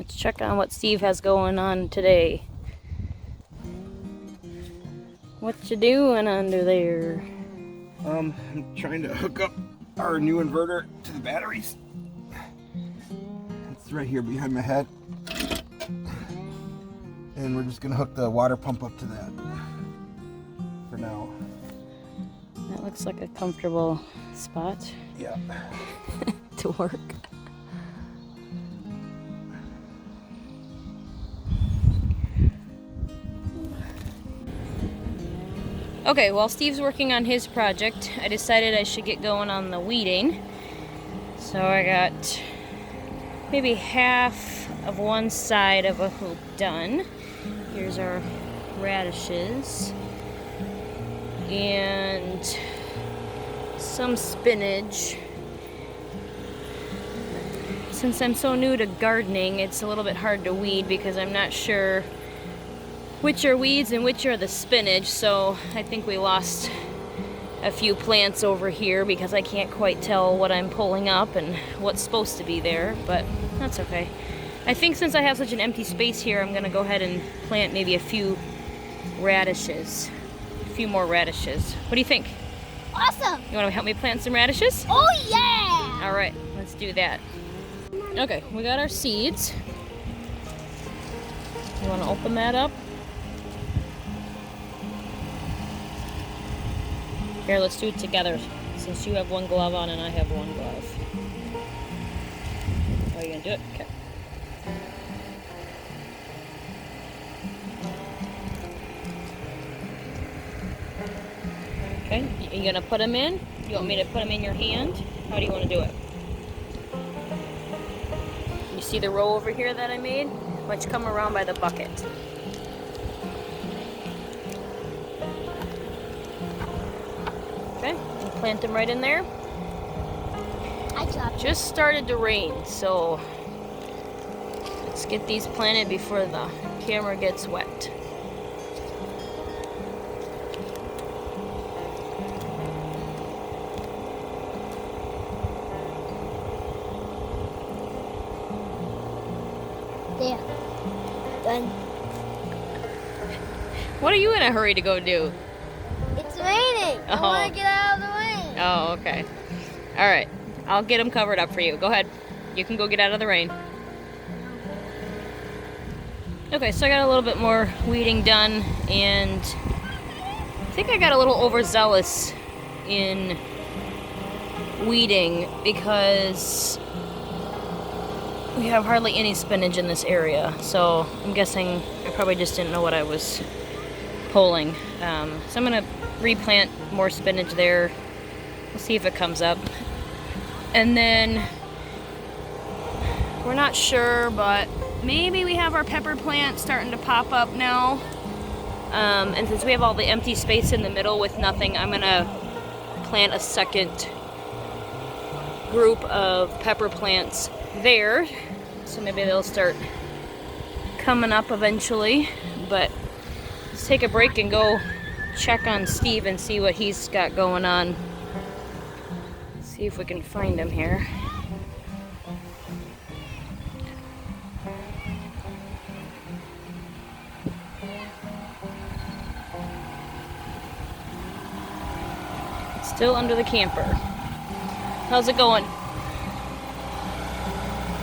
Let's check on what Steve has going on today. What you doing under there? I'm trying to hook up our new inverter to the batteries. It's right here behind my head. And we're just gonna hook the water pump up to that for now. That looks like a comfortable spot. Yeah. To work. Okay, while Steve's working on his project, I decided I should get going on the weeding. So I got maybe half of one side of a hoop done. Here's our radishes and some spinach. Since I'm so new to gardening, it's a little bit hard to weed because I'm not sure which are weeds and which are the spinach, so I think we lost a few plants over here because I can't quite tell what I'm pulling up and what's supposed to be there, but that's okay. I think since I have such an empty space here, I'm gonna go ahead and plant maybe a few radishes. A few more radishes. What do you think? Awesome! You wanna help me plant some radishes? Oh yeah! All right, let's do that. Okay, we got our seeds. You wanna open that up? Here, let's do it together, since you have one glove on and I have one glove. Are you gonna do it? Okay. Okay, you gonna put them in? You want me to put them in your hand? How do you want to do it? You see the row over here that I made? Why don't you come around by the bucket? Okay, and plant them right in there. I dropped it. Just started to rain, so let's get these planted before the camera gets wet. There. Done. What are you in a hurry to go do? It's raining. I Oh. want to get out of the rain. Oh, okay. All right, I'll get them covered up for you. Go ahead. You can go get out of the rain. Okay, so I got a little bit more weeding done, and I think I got a little overzealous in weeding because we have hardly any spinach in this area. So I'm guessing I probably just didn't know what I was pulling. So I'm gonna replant more spinach there. We'll see if it comes up. And then we're not sure, but maybe we have our pepper plant starting to pop up now. And since we have all the empty space in the middle with nothing, I'm gonna plant a second group of pepper plants there. So maybe they'll start coming up eventually. But let's take a break and go check on Steve and see what he's got going on. See if we can find him here. Still under the camper. How's it going?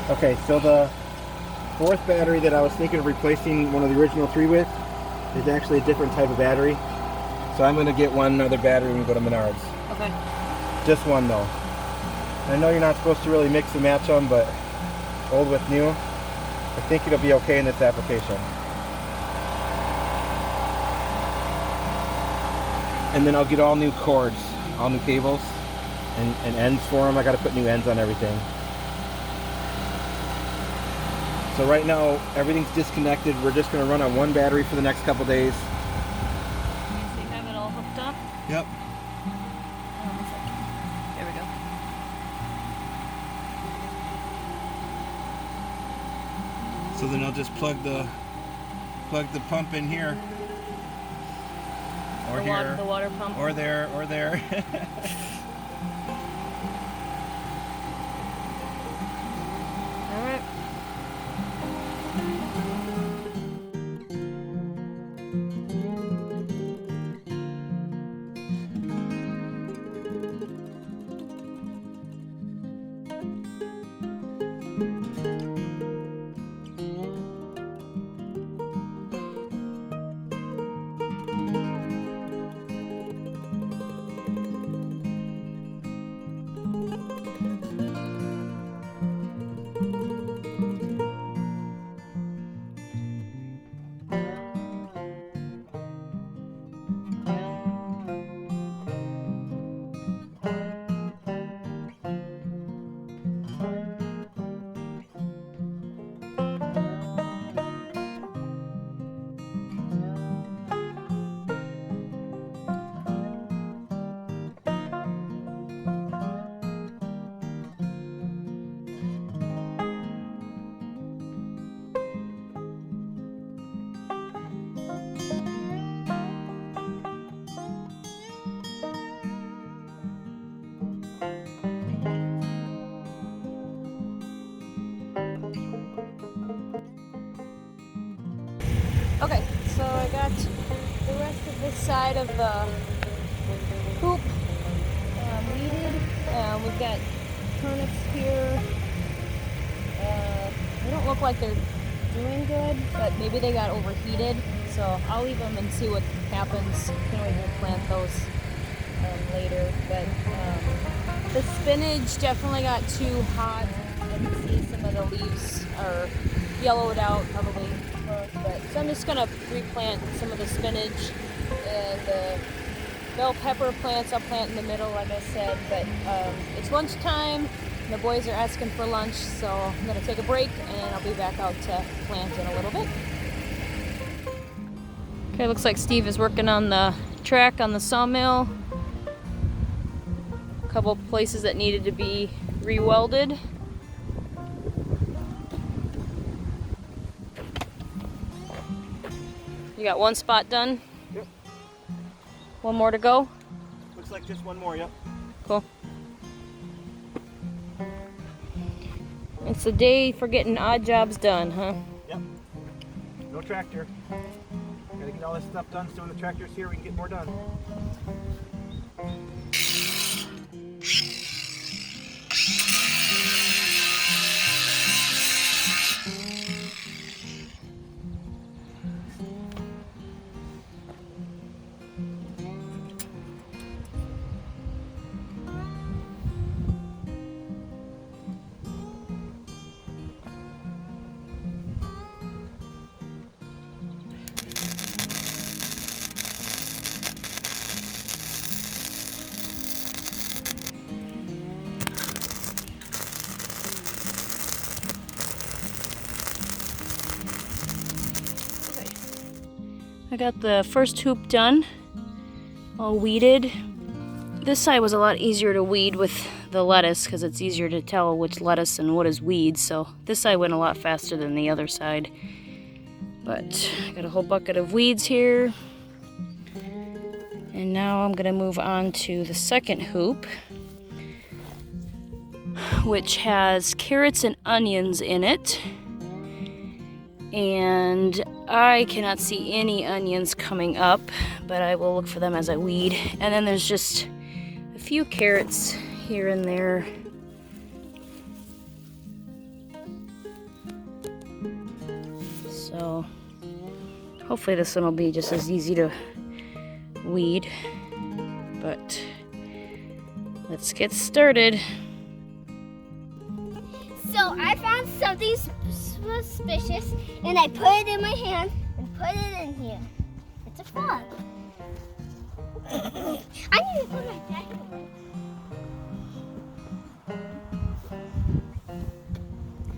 Okay, so the fourth battery that I was thinking of replacing one of the original three with is actually a different type of battery. So I'm gonna get one other battery when we go to Menards. Okay. Just one though. I know you're not supposed to really mix and match them, but old with new, I think it'll be okay in this application. And then I'll get all new cords, all new cables, and ends for them. I gotta put new ends on everything. So right now, everything's disconnected. We're just gonna run on one battery for the next couple days. So you have it all hooked up? Yep. There we go. So then I'll just plug the pump in here. Or here. The water pump. Or there, or there. Alright. Okay, so I got the rest of this side of the hoop weeded. We've got turnips here. They don't look like they're doing good, but maybe they got overheated. So I'll leave them and see what happens. Can always replant those later. But the spinach definitely got too hot. I can see some of the leaves are yellowed out, probably. But so I'm just gonna replant some of the spinach and the bell pepper plants. I'll plant in the middle, like I said. But it's lunchtime. The boys are asking for lunch, so I'm gonna take a break and I'll be back out to plant in a little bit. Okay, looks like Steve is working on the track on the sawmill. A couple places that needed to be re-welded. You got one spot done? Yep. One more to go? Looks like just one more, yep. Cool. It's a day for getting odd jobs done, huh? Yep. No tractor. Gotta get all this stuff done so when the tractor's here we can get more done. I got the first hoop done, all weeded. This side was a lot easier to weed with the lettuce because it's easier to tell which lettuce and what is weeds. So this side went a lot faster than the other side. But I got a whole bucket of weeds here. And now I'm gonna move on to the second hoop, which has carrots and onions in it. And I cannot see any onions coming up, but I will look for them as I weed. And then there's just a few carrots here and there. So hopefully this one will be just as easy to weed, but let's get started. So I found something suspicious, and I put it in my hand and put it in here. It's a frog. I need to put my jacket on.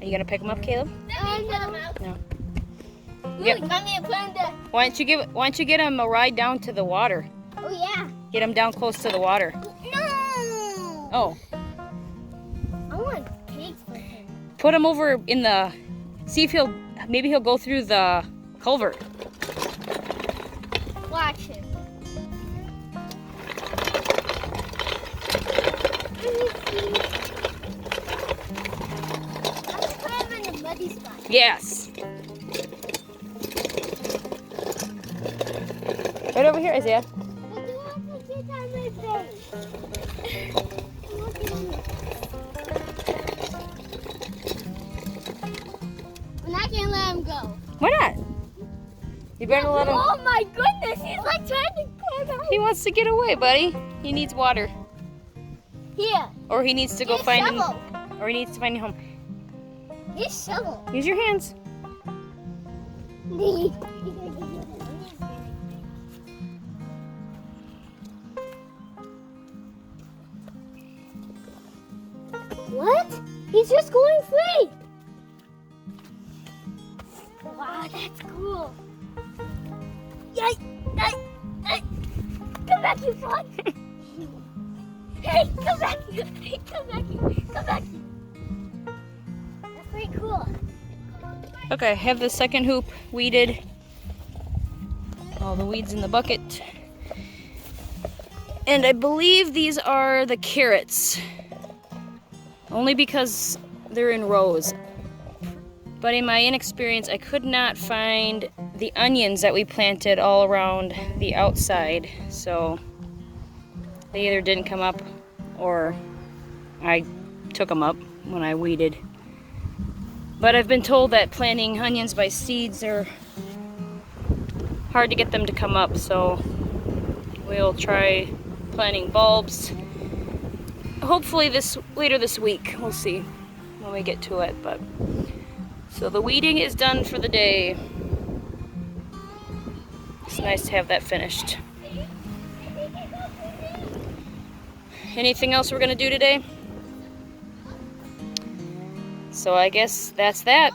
Are you gonna pick them up, Caleb? No. Ooh, Yep. you want me to put in the... Why don't you get him a ride down to the water? Oh, yeah. Get him down close to the water. No! Oh, I want cakes for him. put him over in the. See if maybe he'll go through the culvert. Watch him. Let's put him in the muddy spot. Yes. Right over here, Isaiah. But you want to get on my face. Why not? You better let him. Oh my goodness, he's like trying to climb out. He wants to get away, buddy. He needs water. Here, Or he needs to go get a find shovel. Or he needs to find a home. Get a shovel. Use your hands. What? He's just going free. Wow, that's cool. Yay! Hey! Come back, you frog! Hey, come back! Come back! Come back! That's pretty cool. Okay, I have the second hoop weeded. All the weeds in the bucket. And I believe these are the carrots. Only because they're in rows. But in my inexperience, I could not find the onions that we planted all around the outside. So they either didn't come up or I took them up when I weeded. But I've been told that planting onions by seeds are hard to get them to come up. So we'll try planting bulbs. Hopefully later this week. We'll see when we get to it. But so the weeding is done for the day. It's nice to have that finished. Anything else we're gonna do today? So I guess that's that.